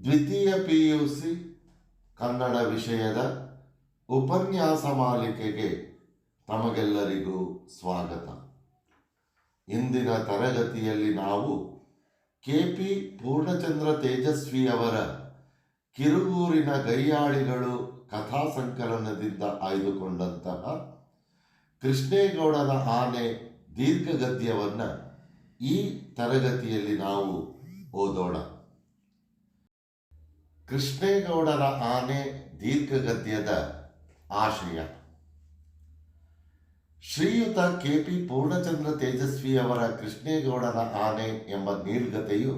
ದ್ವಿತೀಯ PUC ಕನ್ನಡ ವಿಷಯದ ಉಪನ್ಯಾಸ ಮಾಲಿಕೆಗೆ ತಮಗೆಲ್ಲರಿಗೂ ಸ್ವಾಗತ. ಇಂದಿನ ತರಗತಿಯಲ್ಲಿ ನಾವು KP ಪೂರ್ಣಚಂದ್ರ ತೇಜಸ್ವಿಯವರ ಕಿರುಗೂರಿನ ಗೈಯಾಳಿಗಳು ಕಥಾ ಸಂಕಲನದಿಂದ ಆಯ್ದುಕೊಂಡಂತಹ ಕೃಷ್ಣೇಗೌಡನ ಆನೆ ದೀರ್ಘಗದ್ಯವನ್ನು ಈ ತರಗತಿಯಲ್ಲಿ ನಾವು ಓದೋಣ. ಕೃಷ್ಣೇಗೌಡರ ಆನೆ ದೀರ್ಘಗದ್ಯದ ಆಶಯ. ಶ್ರೀಯುತ KP ಪೂರ್ಣಚಂದ್ರ ತೇಜಸ್ವಿಯವರ ಕೃಷ್ಣೇಗೌಡನ ಆನೆ ಎಂಬ ನೀಳ್ಗತೆಯು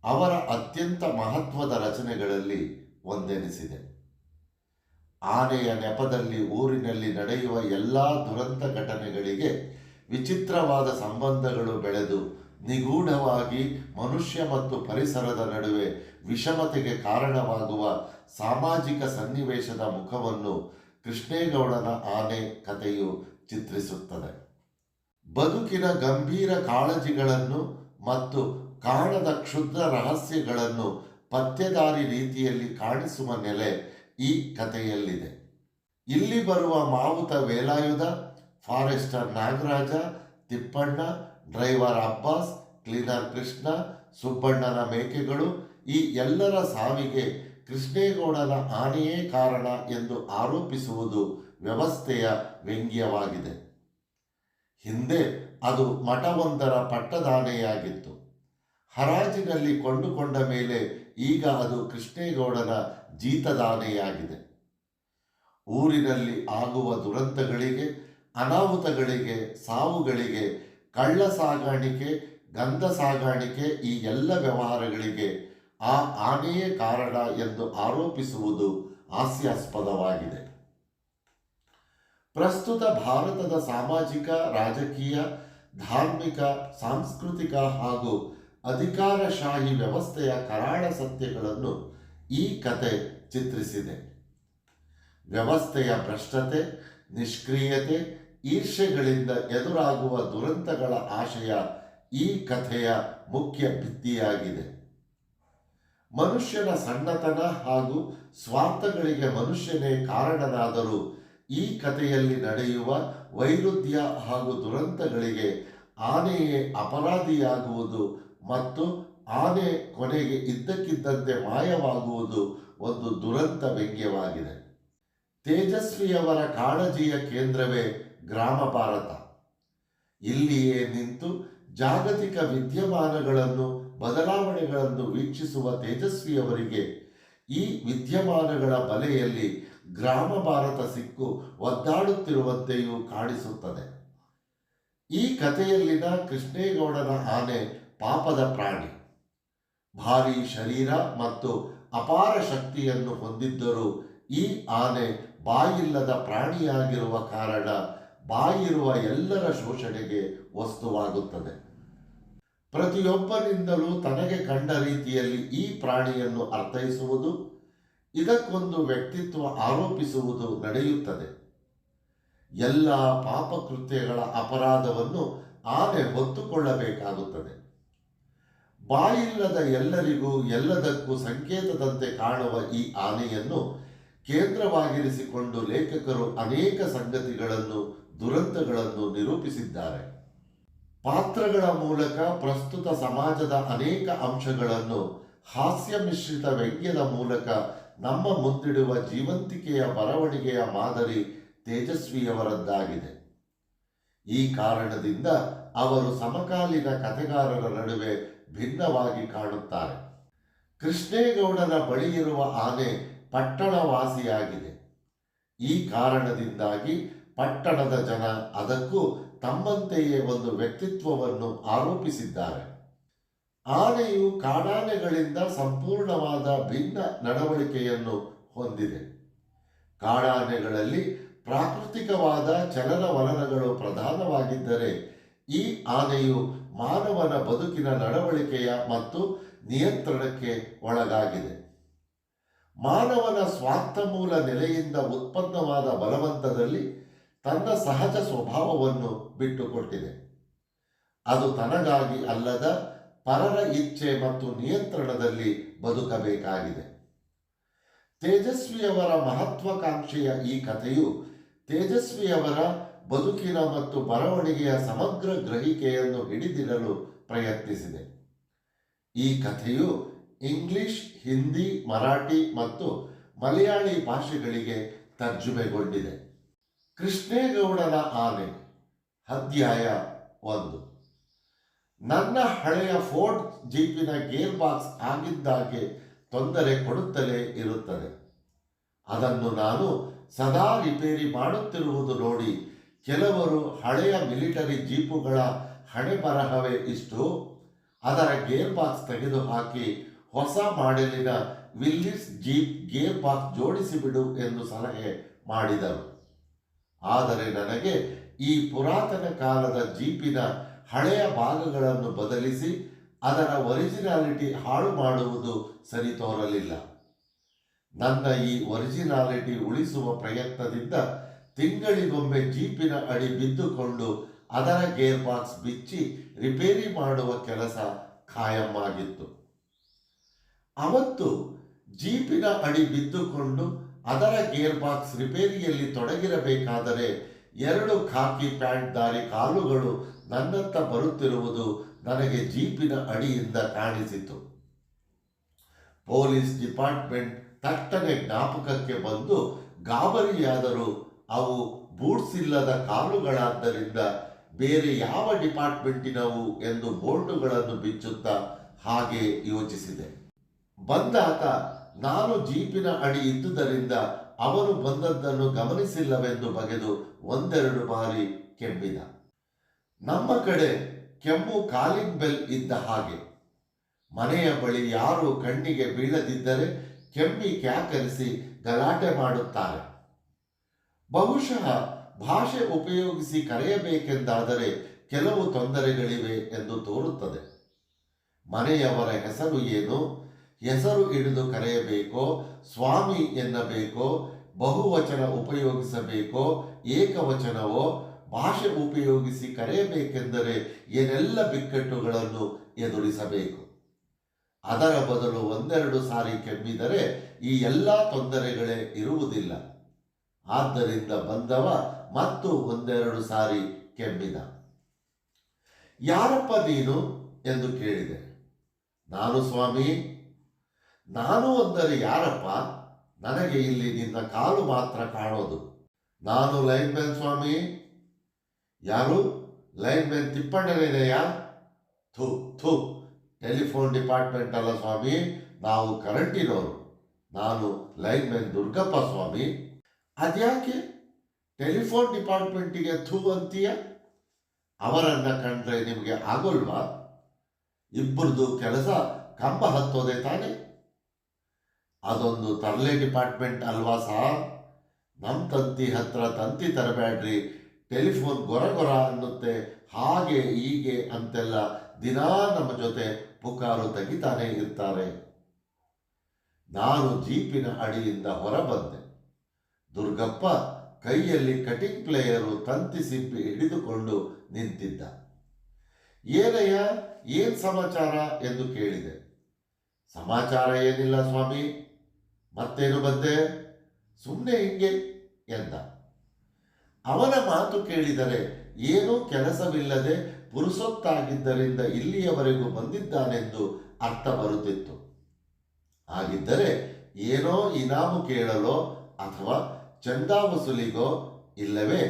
ಅವರ ಅತ್ಯಂತ ಮಹತ್ವದ ರಚನೆಗಳಲ್ಲಿ ಒಂದೆನಿಸಿದೆ. ಆನೆಯ ನೆಪದಲ್ಲಿ ಊರಿನಲ್ಲಿ ನಡೆಯುವ ಎಲ್ಲ ದುರಂತ ಘಟನೆಗಳಿಗೆ ವಿಚಿತ್ರವಾದ ಸಂಬಂಧಗಳು ಬೆಳೆದು ನಿಗೂಢವಾಗಿ ಮನುಷ್ಯ ಮತ್ತು ಪರಿಸರದ ನಡುವೆ ವಿಷಮತೆಗೆ ಕಾರಣವಾಗುವ ಸಾಮಾಜಿಕ ಸನ್ನಿವೇಶದ ಮುಖವನ್ನು ಕೃಷ್ಣೇಗೌಡನ ಆನೆ ಕಥೆಯು ಚಿತ್ರಿಸುತ್ತದೆ. ಬದುಕಿನ ಗಂಭೀರ ಕಾಳಜಿಗಳನ್ನು ಮತ್ತು ಕಾಣದ ಕ್ಷುದ್ರ ರಹಸ್ಯಗಳನ್ನು ಪತ್ತೆದಾರಿ ರೀತಿಯಲ್ಲಿ ಕಾಣಿಸುವ ನೆಲೆ ಈ ಕಥೆಯಲ್ಲಿದೆ. ಇಲ್ಲಿ ಬರುವ ಮಾವುತ Velayudha, forester Nagaraja, Thippanna, driver Abbas, cleaner Krishna, ಸುಬ್ಬಣ್ಣನ ಮೇಕೆಗಳು ಈ ಎಲ್ಲರ ಸಾವಿಗೆ ಕೃಷ್ಣೇಗೌಡನ ಆನೆಯೇ ಕಾರಣ ಎಂದು ಆರೋಪಿಸುವುದು ವ್ಯವಸ್ಥೆಯ ವ್ಯಂಗ್ಯವಾಗಿದೆ. ಹಿಂದೆ ಅದು ಮಠವೊಂದರ ಪಟ್ಟದಾನೆಯಾಗಿತ್ತು. ಹರಾಜಿನಲ್ಲಿ ಕೊಂಡುಕೊಂಡ ಮೇಲೆ ಈಗ ಅದು ಕೃಷ್ಣೇಗೌಡನ ಜೀತದಾನೆಯಾಗಿದೆ. ಊರಿನಲ್ಲಿ ಆಗುವ ದುರಂತಗಳಿಗೆ, ಅನಾಹುತಗಳಿಗೆ, ಸಾವುಗಳಿಗೆ, ಕಳ್ಳ ಸಾಗಾಣಿಕೆ, ಗಂಧ ಸಾಗಾಣಿಕೆ ಈ ಎಲ್ಲ ವ್ಯವಹಾರಗಳಿಗೆ ಆ ಆನೆಯೇ ಕಾರಣ ಎಂದು ಆರೋಪಿಸುವುದು ಹಾಸ್ಯಾಸ್ಪದವಾಗಿದೆ. ಪ್ರಸ್ತುತ ಭಾರತದ ಸಾಮಾಜಿಕ, ರಾಜಕೀಯ, ಧಾರ್ಮಿಕ, ಸಾಂಸ್ಕೃತಿಕ ಹಾಗೂ ಅಧಿಕಾರಶಾಹಿ ವ್ಯವಸ್ಥೆಯ ಕರಾಳ ಸತ್ಯಗಳನ್ನು ಈ ಕತೆ ಚಿತ್ರಿಸಿದೆ. ವ್ಯವಸ್ಥೆಯ ಭ್ರಷ್ಟತೆ, ನಿಷ್ಕ್ರಿಯತೆ, ಈರ್ಷೆಗಳಿಂದ ಎದುರಾಗುವ ದುರಂತಗಳ ಆಶಯ ಈ ಕಥೆಯ ಮುಖ್ಯ ಭಿತ್ತಿಯಾಗಿದೆ. ಮನುಷ್ಯನ ಸಣ್ಣತನ ಹಾಗೂ ಸ್ವಾರ್ಥಗಳಿಗೆ ಮನುಷ್ಯನೇ ಕಾರಣನಾದರೂ ಈ ಕಥೆಯಲ್ಲಿ ನಡೆಯುವ ವೈರುಧ್ಯ ಹಾಗೂ ದುರಂತಗಳಿಗೆ ಆನೆಯೇ ಅಪರಾಧಿಯಾಗುವುದು ಮತ್ತು ಆನೆ ಕೊನೆಗೆ ಇದ್ದಕ್ಕಿದ್ದಂತೆ ಮಾಯವಾಗುವುದು ಒಂದು ದುರಂತ ವ್ಯಂಗ್ಯವಾಗಿದೆ. ತೇಜಸ್ವಿಯವರ ಕಾಳಜಿಯ ಕೇಂದ್ರವೇ ಗ್ರಾಮ ಭಾರತ. ಇಲ್ಲಿಯೇ ನಿಂತು ಜಾಗತಿಕ ವಿದ್ಯಮಾನಗಳನ್ನು, ಬದಲಾವಣೆಗಳನ್ನು ವೀಕ್ಷಿಸುವ ತೇಜಸ್ವಿಯವರಿಗೆ ಈ ವಿದ್ಯಮಾನಗಳ ಬಲೆಯಲ್ಲಿ ಗ್ರಾಮ ಭಾರತ ಸಿಕ್ಕು ಒದ್ದಾಡುತ್ತಿರುವಂತೆಯೂ ಕಾಣಿಸುತ್ತದೆ. ಈ ಕಥೆಯಲ್ಲಿನ ಕೃಷ್ಣೇಗೌಡನ ಆನೆ ಪಾಪದ ಪ್ರಾಣಿ. ಭಾರೀ ಶರೀರ ಮತ್ತು ಅಪಾರ ಶಕ್ತಿಯನ್ನು ಹೊಂದಿದ್ದರೂ ಈ ಆನೆ ಬಾಯಿಲ್ಲದ ಪ್ರಾಣಿಯಾಗಿರುವ ಕಾರಣ ಬಾಯಿರುವ ಎಲ್ಲರ ಶೋಷಣೆಗೆ ವಸ್ತುವಾಗುತ್ತದೆ. ಪ್ರತಿಯೊಬ್ಬನಿಂದಲೂ ತನಗೆ ಕಂಡ ರೀತಿಯಲ್ಲಿ ಈ ಪ್ರಾಣಿಯನ್ನು ಅರ್ಥೈಸುವುದು, ಇದಕ್ಕೊಂದು ವ್ಯಕ್ತಿತ್ವ ಆರೋಪಿಸುವುದು ನಡೆಯುತ್ತದೆ. ಎಲ್ಲ ಪಾಪಕೃತ್ಯಗಳ ಅಪರಾಧವನ್ನು ಆನೆ ಹೊತ್ತುಕೊಳ್ಳಬೇಕಾಗುತ್ತದೆ. ಬಾಯಿಲ್ಲದ ಎಲ್ಲರಿಗೂ ಎಲ್ಲದಕ್ಕೂ ಸಂಕೇತದಂತೆ ಕಾಣುವ ಈ ಆನೆಯನ್ನು ಕೇಂದ್ರವಾಗಿರಿಸಿಕೊಂಡು ಲೇಖಕರು ಅನೇಕ ಸಂಗತಿಗಳನ್ನು, ದುರಂತಗಳನ್ನು ನಿರೂಪಿಸಿದ್ದಾರೆ. ಪಾತ್ರಗಳ ಮೂಲಕ ಪ್ರಸ್ತುತ ಸಮಾಜದ ಅನೇಕ ಅಂಶಗಳನ್ನು ಹಾಸ್ಯ ಮಿಶ್ರಿತ ವ್ಯಂಗ್ಯದ ಮೂಲಕ ನಮ್ಮ ಮುಂದಿಡುವ ಜೀವಂತಿಕೆಯ ಬರವಣಿಗೆಯ ಮಾದರಿ ತೇಜಸ್ವಿಯವರದ್ದಾಗಿದೆ. ಈ ಕಾರಣದಿಂದ ಅವರು ಸಮಕಾಲೀನ ಕಥೆಗಾರರ ನಡುವೆ ಭಿನ್ನವಾಗಿ ಕಾಣುತ್ತಾರೆ. ಕೃಷ್ಣೇಗೌಡನ ಬಳಿಯಿರುವ ಆನೆ ಪಟ್ಟಣವಾಸಿಯಾಗಿದೆ. ಈ ಕಾರಣದಿಂದಾಗಿ ಪಟ್ಟಣದ ಜನ ಅದಕ್ಕೂ ತಮ್ಮಂತೆಯೇ ಒಂದು ವ್ಯಕ್ತಿತ್ವವನ್ನು ಆರೋಪಿಸಿದ್ದಾರೆ. ಆನೆಯು ಕಾಡಾನೆಗಳಿಂದ ಸಂಪೂರ್ಣವಾದ ಭಿನ್ನ ನಡವಳಿಕೆಯನ್ನು ಹೊಂದಿದೆ. ಕಾಡಾನೆಗಳಲ್ಲಿ ಪ್ರಾಕೃತಿಕವಾದ ಚಲನವಲನಗಳು ಪ್ರಧಾನವಾಗಿದ್ದರೆ ಈ ಆನೆಯು ಮಾನವನ ಬದುಕಿನ ನಡವಳಿಕೆಯ ಮತ್ತು ನಿಯಂತ್ರಣಕ್ಕೆ ಒಳಗಾಗಿದೆ. ಮಾನವನ ಸ್ವಾರ್ಥಮೂಲ ನೆಲೆಯಿಂದ ಉತ್ಪನ್ನವಾದ ಬಲವಂತದಲ್ಲಿ ತನ್ನ ಸಹಜ ಸ್ವಭಾವವನ್ನು ಬಿಟ್ಟುಕೊಟ್ಟಿದೆ. ಅದು ತನಗಾಗಿ ಅಲ್ಲದ ಪರರ ಇಚ್ಛೆ ಮತ್ತು ನಿಯಂತ್ರಣದಲ್ಲಿ ಬದುಕಬೇಕಾಗಿದೆ. ತೇಜಸ್ವಿಯವರ ಮಹತ್ವಾಕಾಂಕ್ಷೆಯ ಈ ಕಥೆಯು ತೇಜಸ್ವಿಯವರ ಬದುಕಿನ ಮತ್ತು ಬರವಣಿಗೆಯ ಸಮಗ್ರ ಗ್ರಹಿಕೆಯನ್ನು ಹಿಡಿದಿಡಲು ಪ್ರಯತ್ನಿಸಿದೆ. ಈ ಕಥೆಯು ಇಂಗ್ಲಿಷ್, ಹಿಂದಿ, ಮರಾಠಿ ಮತ್ತು ಮಲಯಾಳಿ ಭಾಷೆಗಳಿಗೆ ತರ್ಜುಮೆಗೊಂಡಿದೆ. ಕೃಷ್ಣೇಗೌಡನ ಆನೆ. ಅಧ್ಯಾಯ 1. ನನ್ನ ಹಳೆಯ ಫೋರ್ಡ್ ಜೀಪಿನ ಗೇರ್ ಬಾಕ್ಸ್ ಆಗಿದ್ದಾಗೆ ತೊಂದರೆ ಕೊಡುತ್ತಲೇ ಇರುತ್ತದೆ. ಅದನ್ನು ನಾನು ಸದಾ ರಿಪೇರಿ ಮಾಡುತ್ತಿರುವುದು ನೋಡಿ ಕೆಲವರು ಹಳೆಯ ಮಿಲಿಟರಿ ಜೀಪುಗಳ ಹಣೆ ಬರಹವೇ ಇಷ್ಟು, ಅದರ ಗೇರ್ ಬಾಕ್ಸ್ ತೆಗೆದುಹಾಕಿ ಹೊಸ ಮಾಡೆಲಿನ ವಿಲ್ಲಿಸ್ ಜೀಪ್ ಗೇರ್ ಬಾಕ್ಸ್ ಜೋಡಿಸಿಬಿಡು ಎಂದು ಸಲಹೆ ಮಾಡಿದರು. ಆದರೆ ನನಗೆ ಈ ಪುರಾತನ ಕಾಲದ ಜೀಪಿನ ಹಳೆಯ ಭಾಗಗಳನ್ನು ಬದಲಿಸಿ ಅದರ ಒರಿಜಿನಾಲಿಟಿ ಹಾಳು ಮಾಡುವುದು ಸರಿ ತೋರಲಿಲ್ಲ. ನನ್ನ ಈ ಒರಿಜಿನಾಲಿಟಿ ಉಳಿಸುವ ಪ್ರಯತ್ನದಿಂದ ತಿಂಗಳಿಗೊಮ್ಮೆ ಜೀಪಿನ ಅಡಿ ಬಿದ್ದುಕೊಂಡು ಅದರ ಗೇರ್ ಬಾಕ್ಸ್ ಬಿಚ್ಚಿ ರಿಪೇರಿ ಮಾಡುವ ಕೆಲಸ ಖಾಯಮ್ಮಾಗಿತ್ತು. ಅವತ್ತು ಜೀಪಿನ ಅಡಿ ಬಿದ್ದುಕೊಂಡು ಅದರ ಗೇರ್ ಬಾಕ್ಸ್ ರಿಪೇರಿಯಲ್ಲಿ ತೊಡಗಿರಬೇಕಾದರೆ 2 ಖಾಕಿ ಪ್ಯಾಂಟ್ದಾರಿ ಕಾಲುಗಳು ನನ್ನತ್ತ ಬರುತ್ತಿರುವುದು ನನಗೆ ಜೀಪಿನ ಅಡಿಯಿಂದ ಕಾಣಿಸಿತು. ಪೊಲೀಸ್ ಡಿಪಾರ್ಟ್ಮೆಂಟ್ ತಟ್ಟನೆ ಜ್ಞಾಪಕಕ್ಕೆ ಬಂದು ಗಾಬರಿಯಾದರೂ ಅವು ಬೂಟ್ಸ್ ಇಲ್ಲದ ಕಾಲುಗಳಾದ್ದರಿಂದ ಬೇರೆ ಯಾವ ಡಿಪಾರ್ಟ್ಮೆಂಟಿನವು ಎಂದು ಬೋರ್ಡುಗಳನ್ನು ಬಿಚ್ಚುತ್ತಾ ಹಾಗೆ ಯೋಚಿಸಿದೆ. ಬಂದಾತ ನಾನು ಜೀಪಿನ ಅಡಿ ಇದ್ದುದರಿಂದ ಅವನು ಬಂದದ್ದನ್ನು ಗಮನಿಸಿಲ್ಲವೆಂದು ಬಗೆದು 1-2 ಬಾರಿ ಕೆಮ್ಮಿದ. ನಮ್ಮ ಕಡೆ ಕೆಮ್ಮು ಕಾಲಿಂಗ್ ಬೆಲ್ ಇದ್ದ ಹಾಗೆ. ಮನೆಯ ಬಳಿ ಯಾರು ಕಣ್ಣಿಗೆ ಬೀಳದಿದ್ದರೆ ಕೆಮ್ಮಿ ಕ್ಯಾಕರಿಸಿ ಗಲಾಟೆ ಮಾಡುತ್ತಾರೆ. ಬಹುಶಃ ಭಾಷೆ ಉಪಯೋಗಿಸಿ ಕರೆಯಬೇಕೆಂದಾದರೆ ಕೆಲವು ತೊಂದರೆಗಳಿವೆ ಎಂದು ತೋರುತ್ತದೆ. ಮನೆಯವರ ಹೆಸರು ಏನು, ಹೆಸರು ಹಿಡಿದು ಕರೆಯಬೇಕೋ, ಸ್ವಾಮಿ ಎನ್ನಬೇಕೋ, ಬಹುವಚನ ಉಪಯೋಗಿಸಬೇಕೋ, ಏಕವಚನವೋ, ಭಾಷೆ ಉಪಯೋಗಿಸಿ ಕರೆಯಬೇಕೆಂದರೆ ಏನೆಲ್ಲ ಬಿಕ್ಕಟ್ಟುಗಳನ್ನು ಎದುರಿಸಬೇಕು. ಅದರ ಬದಲು 1-2 ಸಾರಿ ಕೆಮ್ಮಿದರೆ ಈ ಎಲ್ಲ ತೊಂದರೆಗಳೇ ಇರುವುದಿಲ್ಲ. ಆದ್ದರಿಂದ ಬಂದವ ಮತ್ತು 1-2 ಸಾರಿ ಕೆಮ್ಮಿದ. ಯಾರಪ್ಪ ನೀನು ಎಂದು ಕೇಳಿದೆ. ನಾನು ಸ್ವಾಮಿ. ನಾನು ಅಂದರೆ ಯಾರಪ್ಪ? ನನಗೆ ಇಲ್ಲಿ ನಿನ್ನ ಕಾಲು ಮಾತ್ರ ಕಾಣೋದು. ನಾನು ಲೈನ್ಮ್ಯಾನ್ ಸ್ವಾಮಿ. ಯಾರು? ಲೈನ್ಮ್ಯಾನ್ ತಿಪ್ಪಣ್ಣನೇನೆಯಾ? ಥೂ ಥೂ, ಟೆಲಿಫೋನ್ ಡಿಪಾರ್ಟ್ಮೆಂಟ್ ಅಲ್ಲ ಸ್ವಾಮಿ, ನಾವು ಕರೆಂಟಿನವರು. ನಾನು ಲೈನ್ಮ್ಯಾನ್ ದುರ್ಗಪ್ಪ ಸ್ವಾಮಿ. ಅದ್ಯಾಕೆ ಟೆಲಿಫೋನ್ ಡಿಪಾರ್ಟ್ಮೆಂಟಿಗೆ ಥೂ ಅಂತೀಯ? ಅವರನ್ನು ಕಂಡ್ರೆ ನಿಮಗೆ ಆಗೋಲ್ವಾ? ಇಬ್ಬರದು ಕೆಲಸ ಕಂಬ ಹತ್ತೋದೆ ತಾನೆ. ಅದೊಂದು ತರಲೆ ಡಿಪಾರ್ಟ್ಮೆಂಟ್ ಅಲ್ವಾ ಸಾರ್? ನಮ್ಮ ತಂತಿ ಹತ್ರ ತಂತಿ ತರಬೇಡ್ರಿ, ಟೆಲಿಫೋನ್ ಗೊರ ಗೊರ ಅನ್ನುತ್ತೆ, ಹಾಗೆ ಹೀಗೆ ಅಂತೆಲ್ಲ ದಿನಾ ನಮ್ಮ ಜೊತೆ ಪುಕಾರು ತೆಗಿತಾನೆ ಇರ್ತಾರೆ. ನಾನು ಜೀಪಿನ ಅಡಿಯಿಂದ ಹೊರಬಂದೆ. ದುರ್ಗಪ್ಪ ಕೈಯಲ್ಲಿ ಕಟಿಂಗ್ ಪ್ಲೇಯರು ತಂತಿ ಸಿಪ್ಪಿ ಹಿಡಿದುಕೊಂಡು ನಿಂತಿದ್ದ. ಏನಯ್ಯ, ಏನ್ ಸಮಾಚಾರ ಎಂದು ಕೇಳಿದೆ. ಸಮಾಚಾರ ಏನಿಲ್ಲ ಸ್ವಾಮಿ. ಮತ್ತೇನು ಬಂದೆ? ಸುಮ್ಮನೆ ಹಿಂಗೆ ಎಂದ. ಅವನ ಮಾತು ಕೇಳಿದರೆ ಏನೂ ಕೆಲಸವಿಲ್ಲದೆ ಪುರುಸೊತ್ತಾಗಿದ್ದರಿಂದ ಇಲ್ಲಿಯವರೆಗೂ ಬಂದಿದ್ದಾನೆಂದು ಅರ್ಥ ಬರುತ್ತಿತ್ತು. ಹಾಗಿದ್ದರೆ ಏನೋ ಇನಾಮು ಕೇಳಲೋ ಅಥವಾ ಚಂದಾ ವಸೂಲಿಗೋ, ಇಲ್ಲವೇ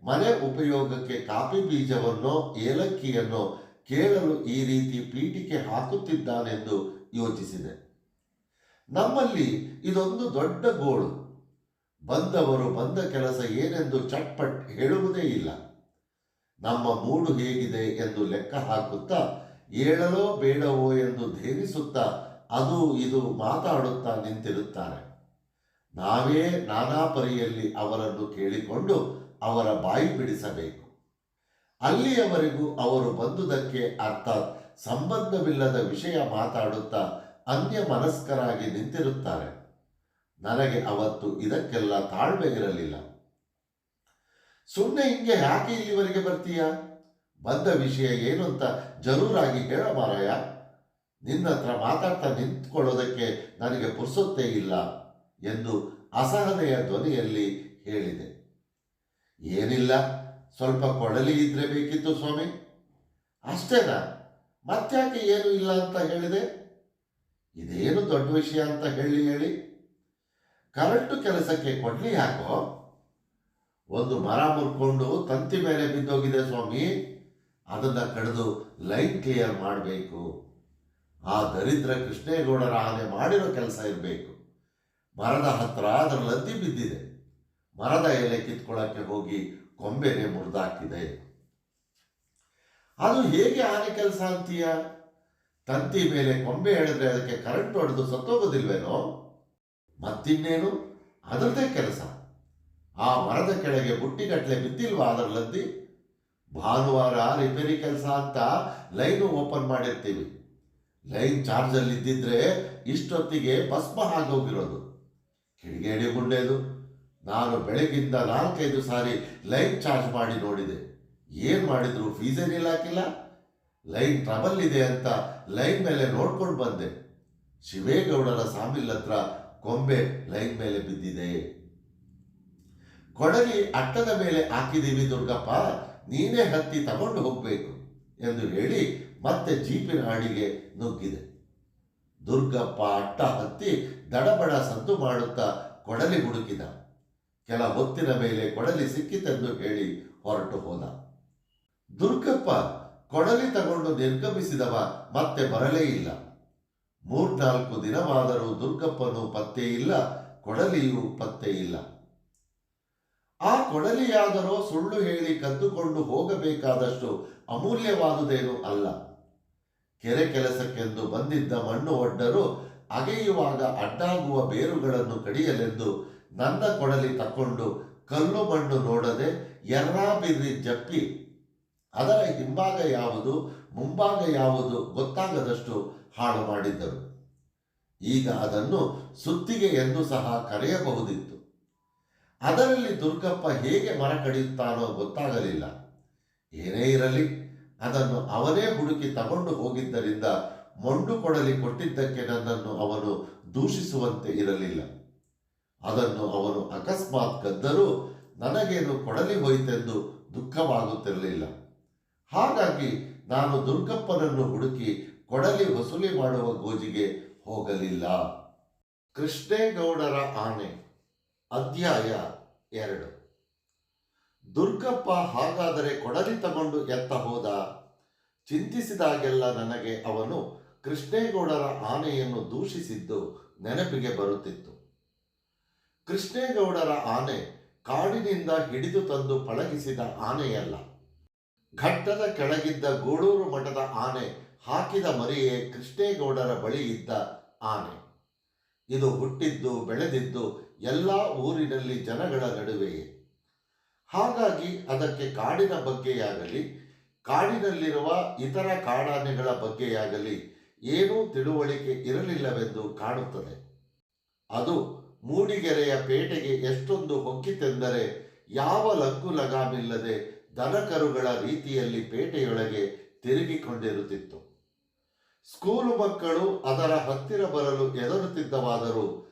ಮನೆ ಉಪಯೋಗಕ್ಕೆ ಕಾಫಿ ಬೀಜವನ್ನೋ ಏಲಕ್ಕಿಯನ್ನೋ ಕೇಳಲು ಈ ರೀತಿ ಪೀಠಿಕೆ ಹಾಕುತ್ತಿದ್ದಾನೆಂದು ಯೋಚಿಸಿದೆ. ನಮ್ಮಲ್ಲಿ ಇದೊಂದು ದೊಡ್ಡ ಗೋಳು. ಬಂದವರು ಬಂದ ಕೆಲಸ ಏನೆಂದು ಚಟ್ಪಟ್ ಹೇಳುವುದೇ ಇಲ್ಲ. ನಮ್ಮ ಮೂಡು ಹೇಗಿದೆ ಎಂದು ಲೆಕ್ಕ ಹಾಕುತ್ತಾ, ಏಳಲೋ ಬೇಡವೋ ಎಂದು ಧೇರಿಸುತ್ತಾ ಅದು ಇದು ಮಾತಾಡುತ್ತಾ ನಿಂತಿರುತ್ತಾರೆ. ನಾವೇ ನಾನಾ ಪರಿಯಲ್ಲಿ ಅವರನ್ನು ಕೇಳಿಕೊಂಡು ಅವರ ಬಾಯಿ ಬಿಡಿಸಬೇಕು. ಅಲ್ಲಿಯವರೆಗೂ ಅವರು ಬಂದುದಕ್ಕೆ ಅರ್ಥಾತ್ ಸಂಬಂಧವಿಲ್ಲದ ವಿಷಯ ಮಾತಾಡುತ್ತಾ ಅನ್ಯ ಮನಸ್ಕರಾಗಿ ನಿಂತಿರುತ್ತಾರೆ. ನನಗೆ ಅವತ್ತು ಇದಕ್ಕೆಲ್ಲ ತಾಳ್ಮೆ ಇರಲಿಲ್ಲ. ಸುಮ್ಮನೆ ಹಿಂಗೆ ಯಾಕೆ ಇಲ್ಲಿವರೆಗೆ ಬರ್ತೀಯ? ಬಂದ ವಿಷಯ ಏನು ಅಂತ ಜರೂರಾಗಿ ಹೇಳ ಮಾರಾಯ. ನಿನ್ನ ಹತ್ರ ಮಾತಾಡ್ತಾ ನಿಂತ್ಕೊಳ್ಳೋದಕ್ಕೆ ನನಗೆ ಪುರ್ಸೊತ್ತೇ ಇಲ್ಲ ಎಂದು ಅಸಹನೆಯ ಧ್ವನಿಯಲ್ಲಿ ಹೇಳಿದೆ. ಏನಿಲ್ಲ, ಸ್ವಲ್ಪ ಕೊಡಲಿ ಇದ್ರೆ ಬೇಕಿತ್ತು ಸ್ವಾಮಿ. ಅಷ್ಟೇನಾ? ಮತ್ತ್ಯಾಕೆ ಏನು ಇಲ್ಲ ಅಂತ ಹೇಳಿದೆ? ಇದೇನು ದೊಡ್ಡ ವಿಷಯ ಅಂತ ಹೇಳಿ ಕರೆಂಟು ಕೆಲಸಕ್ಕೆ ಕೊಡ್ಲಿ ಯಾಕೋ? ಒಂದು ಮರ ಮುರ್ಕೊಂಡು ತಂತಿ ಮೇಲೆ ಬಿದ್ದೋಗಿದೆ ಸ್ವಾಮಿ. ಅದನ್ನು ಕಡಿದು ಲೈನ್ ಕ್ಲಿಯರ್ ಮಾಡಬೇಕು. ಆ ದರಿದ್ರ ಕೃಷ್ಣೇಗೌಡರ ಆನೆ ಮಾಡಿರೋ ಕೆಲಸ ಇರಬೇಕು. ಮರದ ಹತ್ರ ಅದರ ಲದ್ದಿ ಬಿದ್ದಿದೆ. ಮರದ ಎಲೆ ಕಿತ್ಕೊಳ್ಳೋಕ್ಕೆ ಹೋಗಿ ಕೊಂಬೆನೆ ಮುರಿದಾಕಿದೆ. ಅದು ಹೇಗೆ ಆನೆ ಕೆಲಸ ಅಂತೀಯ? ತಂತಿ ಮೇಲೆ ಕೊಂಬೆ ಎಳೆದ್ರೆ ಅದಕ್ಕೆ ಕರೆಂಟ್ ಹೊಡೆದು ಸತ್ತೋಗೋದಿಲ್ವೇನೋ? ಮತ್ತಿನ್ನೇನು, ಅದರದೇ ಕೆಲಸ. ಆ ಮರದ ಕೆಳಗೆ ಬುಟ್ಟಿಗಟ್ಟಲೆ ಬಿದ್ದಿಲ್ವಾ ಅದರ ಲದ್ದಿ? ಭಾನುವಾರ ರಿಪೇರಿ ಕೆಲಸ ಅಂತ ಲೈನು ಓಪನ್ ಮಾಡಿರ್ತೀವಿ. ಲೈನ್ ಚಾರ್ಜಲ್ಲಿ ಇದ್ದಿದ್ರೆ ಇಷ್ಟೊತ್ತಿಗೆ ಭಸ್ಮ ಆಗೋಗಿರೋದು. ಕಿಡಿಗೇಡಿ ಗುಂಡೇದು. ನಾನು ಬೆಳಗಿಂದ 4-5 ಸಾರಿ ಲೈನ್ ಚಾರ್ಜ್ ಮಾಡಿ ನೋಡಿದೆ. ಏನು ಮಾಡಿದ್ರು ಫೀಸೇನಿಲ್ಲ ಹಾಕಿಲ್ಲ. ಲೈನ್ ಟ್ರಬಲ್ ಇದೆ ಅಂತ ಲೈನ್ ಮೇಲೆ ನೋಡ್ಕೊಂಡು ಬಂದೆ. ಶಿವೇಗೌಡರ ಸಾಮಿಲ್ ಹತ್ರ ಕೊಂಬೆ ಲೈನ್ ಮೇಲೆ ಬಿದ್ದಿದೆ. ಕೊಡಲಿ ಅಟ್ಟದ ಮೇಲೆ ಹಾಕಿದೀವಿ ದುರ್ಗಪ್ಪ, ನೀನೇ ಹತ್ತಿ ತಗೊಂಡು ಹೋಗ್ಬೇಕು ಎಂದು ಹೇಳಿ ಮತ್ತೆ ಜೀಪಿನ ಅಡಿಗೆ ನುಗ್ಗಿದೆ. ದುರ್ಗಪ್ಪ ಅಟ್ಟ ಹತ್ತಿ ದಡಬಡ ಸದ್ದು ಮಾಡುತ್ತಾ ಕೊಡಲಿ ಹುಡುಕಿದ. ಕೆಲ ಹೊತ್ತಿನ ಮೇಲೆ ಕೊಡಲಿ ಸಿಕ್ಕಿತೆಂದು ಹೇಳಿ ಹೊರಟು ಹೋದ. ದುರ್ಗಪ್ಪ ಕೊಡಲಿ ತಗೊಂಡು ನಿರ್ಗಮಿಸಿದವ ಮತ್ತೆ ಬರಲೇ ಇಲ್ಲ. 3-4 ದಿನವಾದರೂ ದುರ್ಗಪ್ಪನು ಪತ್ತೆ ಇಲ್ಲ, ಕೊಡಲಿಯೂ ಪತ್ತೆ ಇಲ್ಲ. ಆ ಕೊಡಲಿಯಾದರೋ ಸುಳ್ಳು ಹೇಳಿ ಕದ್ದುಕೊಂಡು ಹೋಗಬೇಕಾದಷ್ಟು ಅಮೂಲ್ಯವಾದುದೇನೂ ಅಲ್ಲ. ಕೆರೆ ಕೆಲಸಕ್ಕೆಂದು ಬಂದಿದ್ದ ಮಣ್ಣು ಒಡ್ಡರು ಅಗೆಯುವಾಗ ಅಡ್ಡಾಗುವ ಬೇರುಗಳನ್ನು ಕಡಿಯಲೆಂದು ನನ್ನ ಕೊಡಲಿ ತಕ್ಕೊಂಡು ಕಲ್ಲು ಮಣ್ಣು ನೋಡದೆ ಎರ್ರಾಬಿರ್ರಿ ಜಪ್ಪಿ ಅದರ ಹಿಂಭಾಗ ಯಾವುದು ಮುಂಭಾಗ ಯಾವುದು ಗೊತ್ತಾಗದಷ್ಟು ಹಾಳು ಮಾಡಿದ್ದರು. ಈಗ ಅದನ್ನು ಸುತ್ತಿಗೆ ಎಂದು ಸಹ ಕರೆಯಬಹುದಿತ್ತು. ಅದರಲ್ಲಿ ದುರ್ಗಪ್ಪ ಹೇಗೆ ಮರ ಕಡಿಯುತ್ತಾನೋ ಗೊತ್ತಾಗಲಿಲ್ಲ. ಏನೇ ಇರಲಿ, ಅದನ್ನು ಅವನೇ ಹುಡುಕಿ ತಗೊಂಡು ಹೋಗಿದ್ದರಿಂದ ಮೊಂಡು ಕೊಡಲಿ ಕೊಟ್ಟಿದ್ದಕ್ಕೆ ನನ್ನನ್ನು ಅವನು ದೂಷಿಸುವಂತೆ ಇರಲಿಲ್ಲ. ಅದನ್ನು ಅವನು ಅಕಸ್ಮಾತ್ ಕದ್ದರೂ ನನಗೇನು ಕೊಡಲಿ ಹೋಯಿತೆಂದು ದುಃಖವಾಗುತ್ತಿರಲಿಲ್ಲ. ಹಾಗಾಗಿ ನಾನು ದುರ್ಗಪ್ಪನನ್ನು ಹುಡುಕಿ ಕೊಡಲಿ ವಸೂಲಿ ಮಾಡುವ ಗೋಜಿಗೆ ಹೋಗಲಿಲ್ಲ. ಕೃಷ್ಣೇಗೌಡರ ಆನೆ ಅಧ್ಯಾಯ 2. ದುರ್ಗಪ್ಪ ಹಾಗಾದರೆ ಕೊಡಲಿ ತಗೊಂಡು ಎತ್ತ ಹೋದ? ಚಿಂತಿಸಿದಾಗೆಲ್ಲ ನನಗೆ ಅವನು ಕೃಷ್ಣೇಗೌಡರ ಆನೆಯನ್ನು ದೂಷಿಸಿದ್ದು ನೆನಪಿಗೆ ಬರುತ್ತಿತ್ತು. ಕೃಷ್ಣೇಗೌಡರ ಆನೆ ಕಾಡಿನಿಂದ ಹಿಡಿದು ತಂದು ಪಳಗಿಸಿದ ಆನೆಯಲ್ಲ. ಘಟ್ಟದ ಕೆಳಗಿದ್ದ ಗೂಳೂರು ಮಠದ ಆನೆ ಹಾಕಿದ ಮರಿಯೇ ಕೃಷ್ಣೇಗೌಡರ ಬಳಿ ಇದ್ದ ಆನೆ. ಇದು ಹುಟ್ಟಿದ್ದು ಬೆಳೆದಿದ್ದು ಎಲ್ಲ ಊರಿನಲ್ಲಿ ಜನಗಳ ನಡುವೆಯೇ. ಹಾಗಾಗಿ ಅದಕ್ಕೆ ಕಾಡಿನ ಬಗ್ಗೆಯಾಗಲಿ ಕಾಡಿನಲ್ಲಿರುವ ಇತರ ಕಾಡಾನೆಗಳ ಬಗ್ಗೆಯಾಗಲಿ ಏನೂ ತಿಳುವಳಿಕೆ ಇರಲಿಲ್ಲವೆಂದು ಕಾಣುತ್ತದೆ. ಅದು ಮೂಡಿಗೆರೆಯ ಪೇಟೆಗೆ ಎಷ್ಟೊಂದು ಹೊಕ್ಕಿತೆಂದರೆ ಯಾವ ಲಗ್ಗು ಲಗಾಮಿಲ್ಲದೆ ದನಕರುಗಳ ರೀತಿಯಲ್ಲಿ ಪೇಟೆಯೊಳಗೆ ತಿರುಗಿಕೊಂಡಿರುತ್ತಿತ್ತು. ಸ್ಕೂಲು ಮಕ್ಕಳು ಅದರ ಹತ್ತಿರ ಬರಲು ಎದರುತ್ತಿದ್ದವಾದರೂ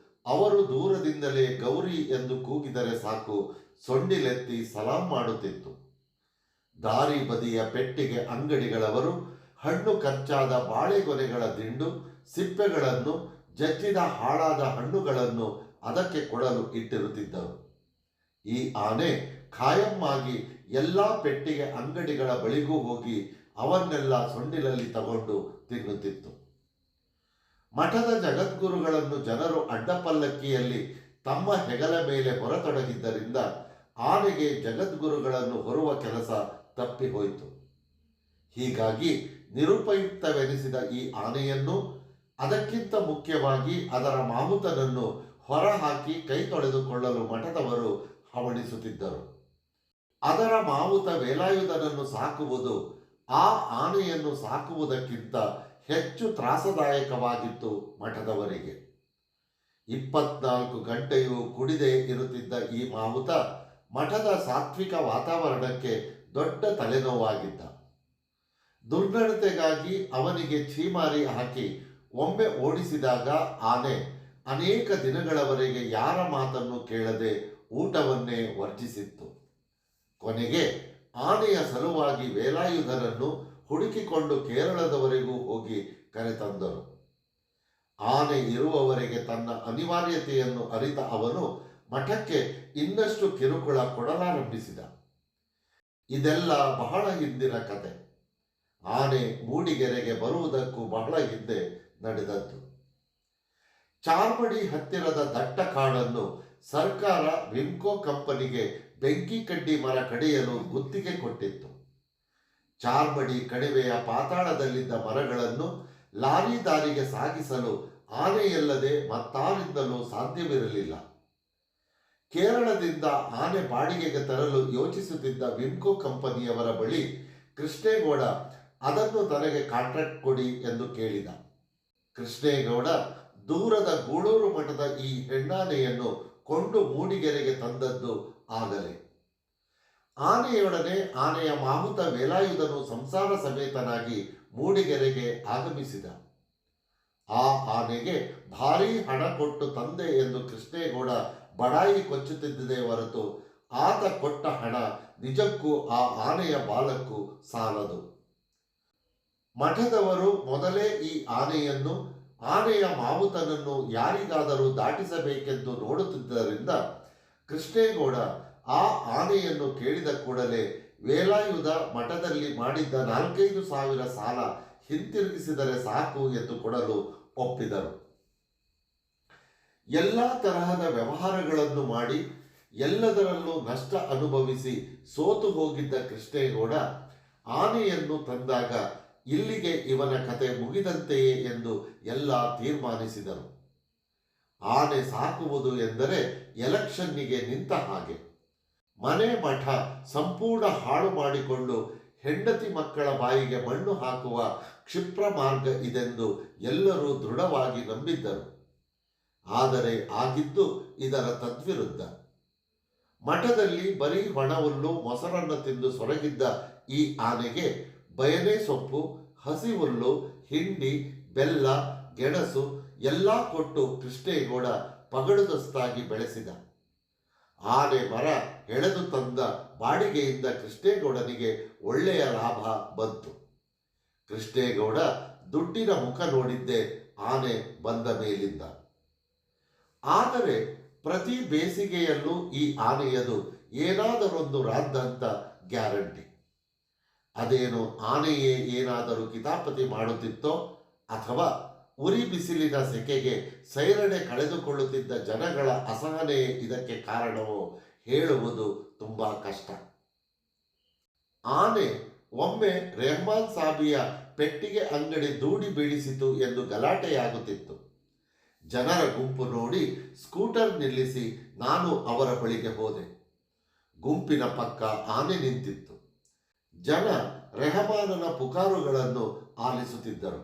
ಅವರು ದೂರದಿಂದಲೇ ಗೌರಿ ಎಂದು ಕೂಗಿದರೆ ಸಾಕು, ಸೊಂಡಿಲೆತ್ತಿ ಸಲಾಂ ಮಾಡುತ್ತಿತ್ತು. ದಾರಿ ಬದಿಯ ಪೆಟ್ಟಿಗೆ ಅಂಗಡಿಗಳವರು ಹಣ್ಣು ಖರ್ಚಾದ ಬಾಳೆಗೊನೆಗಳ ದಿಂಡು, ಸಿಪ್ಪೆಗಳನ್ನು, ಜಜ್ಜಿದ ಹಾಳಾದ ಹಣ್ಣುಗಳನ್ನು ಅದಕ್ಕೆ ಕೊಡಲು ಇಟ್ಟಿರುತ್ತಿದ್ದರು. ಈ ಆನೆ ಖಾಯಮ್ಮಾಗಿ ಎಲ್ಲ ಪೆಟ್ಟಿಗೆ ಅಂಗಡಿಗಳ ಬಳಿಗೂ ಹೋಗಿ ಅವನ್ನೆಲ್ಲ ಸೊಂಡಿಲಲ್ಲಿ ತಗೊಂಡು ತಿನ್ನುತ್ತಿತ್ತು. ಮಠದ ಜಗದ್ಗುರುಗಳನ್ನು ಜನರು ಅಡ್ಡಪಲ್ಲಕ್ಕಿಯಲ್ಲಿ ತಮ್ಮ ಹೆಗಲ ಮೇಲೆ ಹೊರತೊಡಗಿದ್ದರಿಂದ ಆನೆಗೆ ಜಗದ್ಗುರುಗಳನ್ನು ಹೊರುವ ಕೆಲಸ ತಪ್ಪಿಹೋಯಿತು. ಹೀಗಾಗಿ ನಿರುಪಯುಕ್ತವೆನಿಸಿದ ಈ ಆನೆಯನ್ನು, ಅದಕ್ಕಿಂತ ಮುಖ್ಯವಾಗಿ ಅದರ ಮಾವುತನನ್ನು ಹೊರಹಾಕಿ ಕೈ ತೊಳೆದುಕೊಳ್ಳಲು ಮಠದವರು ಹವಣಿಸುತ್ತಿದ್ದರು. ಅದರ ಮಾವುತ ವೇಲಾಯುಧನನ್ನು ಸಾಕುವುದು ಆ ಆನೆಯನ್ನು ಸಾಕುವುದಕ್ಕಿಂತ ಹೆಚ್ಚು ತ್ರಾಸದಾಯಕವಾಗಿತ್ತು ಮಠದವರಿಗೆ. 24 ಗಂಟೆಯೂ ಕುಡಿದೇ ಇರುತ್ತಿದ್ದ ಈ ಮಾವುತ ಮಠದ ಸಾತ್ವಿಕ ವಾತಾವರಣಕ್ಕೆ ದೊಡ್ಡ ತಲೆನೋವಾಗಿದ್ದ. ದುರ್ನಡತೆಗಾಗಿ ಅವನಿಗೆ ಛೀಮಾರಿ ಹಾಕಿ ಒಮ್ಮೆ ಓಡಿಸಿದಾಗ ಆನೆ ಅನೇಕ ದಿನಗಳವರೆಗೆ ಯಾರ ಮಾತನ್ನು ಕೇಳದೆ ಊಟವನ್ನೇ ವರ್ಜಿಸಿತ್ತು. ಕೊನೆಗೆ ಆನೆಯ ಸಲುವಾಗಿ ವೇಲಾಯುಧನನ್ನು ಹುಡುಕಿಕೊಂಡು ಕೇರಳದವರೆಗೂ ಹೋಗಿ ಕರೆತಂದರು. ಆನೆ ಇರುವವರೆಗೆ ತನ್ನ ಅನಿವಾರ್ಯತೆಯನ್ನು ಅರಿತ ಅವನು ಮಠಕ್ಕೆ ಇನ್ನಷ್ಟು ಕಿರುಕುಳ ಕೊಡಲಾರಂಭಿಸಿದ. ಇದೆಲ್ಲ ಬಹಳ ಹಿಂದಿನ ಕತೆ. ಆನೆ ಮೂಡಿಗೆರೆಗೆ ಬರುವುದಕ್ಕೂ ಬಹಳ ಹಿಂದೆ ನಡೆದದ್ದು. ಚಾರ್ಮಡಿ ಹತ್ತಿರದ ದಟ್ಟ ಕಾಡನ್ನು ಸರ್ಕಾರ ವಿಮ್ಕೋ ಕಂಪನಿಗೆ ಬೆಂಕಿ ಕಡ್ಡಿ ಮರ ಕಡಿಯಲು ಗುತ್ತಿಗೆ ಕೊಟ್ಟಿತ್ತು. ಚಾರ್ಮಡಿ ಕಣಿವೆಯ ಪಾತಾಳದಲ್ಲಿದ್ದ ಮರಗಳನ್ನು ಲಾರಿ ದಾರಿಗೆ ಸಾಗಿಸಲು ಆನೆಯಲ್ಲದೆ ಮತ್ತಾರಿಂದಲೂ ಸಾಧ್ಯವಿರಲಿಲ್ಲ. ಕೇರಳದಿಂದ ಆನೆ ಬಾಡಿಗೆಗೆ ತರಲು ಯೋಚಿಸುತ್ತಿದ್ದ ವಿಮ್ಕೋ ಕಂಪನಿಯವರ ಬಳಿ ಕೃಷ್ಣೇಗೌಡ ಅದನ್ನು ತನಗೆ ಕಾಂಟ್ರಾಕ್ಟ್ ಕೊಡಿ ಎಂದು ಕೇಳಿದ. ಕೃಷ್ಣೇಗೌಡ ದೂರದ ಗೂಳೂರು ಮಠದ ಈ ಹೆಣ್ಣಾನೆಯನ್ನು ಕೊಂಡು ಮೂಡಿಗೆರೆಗೆ ತಂದದ್ದು ಆಗಲೇ. ಆನೆಯೊಡನೆ ಆನೆಯ ಮಾಹುತ ವೇಲಾಯುಧನು ಸಂಸಾರ ಸಮೇತನಾಗಿ ಮೂಡಿಗೆರೆಗೆ ಆಗಮಿಸಿದ. ಆ ಆನೆಗೆ ಭಾರೀ ಹಣ ಕೊಟ್ಟು ತಂದೆ ಎಂದು ಕೃಷ್ಣೇಗೌಡ ಬಡಾಯಿ ಕೊಚ್ಚುತ್ತಿದ್ದೇ ಹೊರತು ಆತ ಕೊಟ್ಟ ಹಣ ನಿಜಕ್ಕೂ ಆ ಆನೆಯ ಬಾಲಕ್ಕೂ ಸಾಲದು. ಮಠದವರು ಮೊದಲೇ ಈ ಆನೆಯನ್ನು ಆನೆಯ ಮಾವುತನನ್ನು ಯಾರಿಗಾದರೂ ದಾಟಿಸಬೇಕೆಂದು ನೋಡುತ್ತಿದ್ದರಿಂದ ಕೃಷ್ಣೇಗೌಡ ಆ ಆನೆಯನ್ನು ಕೇಳಿದ ಕೂಡಲೇ ವೇಲಾಯುಧ ಮಠದಲ್ಲಿ ಮಾಡಿದ್ದ 4,500 ಸಾಲ ಹಿಂತಿರುಗಿಸಿದರೆ ಸಾಕು ಎಂದು ಕೊಡಲು ಒಪ್ಪಿದರು. ಎಲ್ಲ ತರಹದ ವ್ಯವಹಾರಗಳನ್ನು ಮಾಡಿ ಎಲ್ಲದರಲ್ಲೂ ನಷ್ಟ ಅನುಭವಿಸಿ ಸೋತು ಹೋಗಿದ್ದ ಕೃಷ್ಣೇಗೌಡ ಆನೆಯನ್ನು ತಂದಾಗ ಇಲ್ಲಿಗೆ ಇವನ ಕತೆ ಮುಗಿದಂತೆಯೇ ಎಂದು ಎಲ್ಲ ತೀರ್ಮಾನಿಸಿದರು. ಆನೆ ಸಾಕುವುದು ಎಂದರೆ ಎಲೆಕ್ಷನ್ನಿಗೆ ನಿಂತ ಹಾಗೆ. ಮನೆ ಮಠ ಸಂಪೂರ್ಣ ಹಾಳು ಮಾಡಿಕೊಂಡು ಹೆಂಡತಿ ಮಕ್ಕಳ ಬಾಯಿಗೆ ಮಣ್ಣು ಹಾಕುವ ಕ್ಷಿಪ್ರ ಮಾರ್ಗ ಇದೆಂದು ಎಲ್ಲರೂ ದೃಢವಾಗಿ ನಂಬಿದ್ದರು. ಆದರೆ ಆಗಿದ್ದು ಇದರ ತದ್ವಿರುದ್ಧ. ಮಠದಲ್ಲಿ ಬರೀ ಹೊಣಹುಲ್ಲು ಮೊಸರನ್ನು ತಿಂದು ಸೊರಗಿದ್ದ ಈ ಆನೆಗೆ ಬಯನೆ ಸೊಪ್ಪು, ಹಸಿ ಹುಲ್ಲು, ಹಿಂಡಿ, ಬೆಲ್ಲ, ಗೆಣಸು ಎಲ್ಲ ಕೊಟ್ಟು ಕೃಷ್ಣೇಗೌಡ ಪಗಡುದಸ್ತಾಗಿ ಬೆಳೆಸಿದ. ಆನೆ ಮರ ಎಳೆದು ತಂದ ಬಾಡಿಗೆಯಿಂದ ಕೃಷ್ಣೇಗೌಡನಿಗೆ ಒಳ್ಳೆಯ ಲಾಭ ಬಂತು. ಕೃಷ್ಣೇಗೌಡ ದುಡ್ಡಿನ ಮುಖ ನೋಡಿದ್ದೇ ಆನೆ ಬಂದ ಮೇಲಿಂದ. ಆದರೆ ಪ್ರತಿ ಬೇಸಿಗೆಯಲ್ಲೂ ಈ ಆನೆಯದು ಏನಾದರೊಂದು ರಾದ್ದಂತ ಗ್ಯಾರಂಟಿ. ಅದೇನು ಆನೆಯೇ ಏನಾದರೂ ಕಿತಾಪತಿ ಮಾಡುತ್ತಿತ್ತೋ ಅಥವಾ ಉರಿ ಬಿಸಿಲಿನ ಸೆಕೆಗೆ ಸೈರಣೆ ಕಳೆದುಕೊಳ್ಳುತ್ತಿದ್ದ ಜನಗಳ ಅಸಹನೆಯೇ ಇದಕ್ಕೆ ಕಾರಣವೋ ಹೇಳುವುದು ತುಂಬಾ ಕಷ್ಟ. ಆನೆ ಒಮ್ಮೆ ರೆಹಮಾನ್ ಸಾಬಿಯ ಪೆಟ್ಟಿಗೆ ಅಂಗಡಿ ದೂಡಿ ಬೀಳಿಸಿತು ಎಂದು ಗಲಾಟೆಯಾಗುತ್ತಿತ್ತು. ಜನರ ಗುಂಪು ನೋಡಿ ಸ್ಕೂಟರ್ ನಿಲ್ಲಿಸಿ ನಾನು ಅವರ ಬಳಿಗೆ ಹೋದೆ. ಗುಂಪಿನ ಪಕ್ಕ ಆನೆ ನಿಂತಿತ್ತು. ಜನ ರೆಹಮಾನನ ಪುಕಾರುಗಳನ್ನು ಆಲಿಸುತ್ತಿದ್ದರು.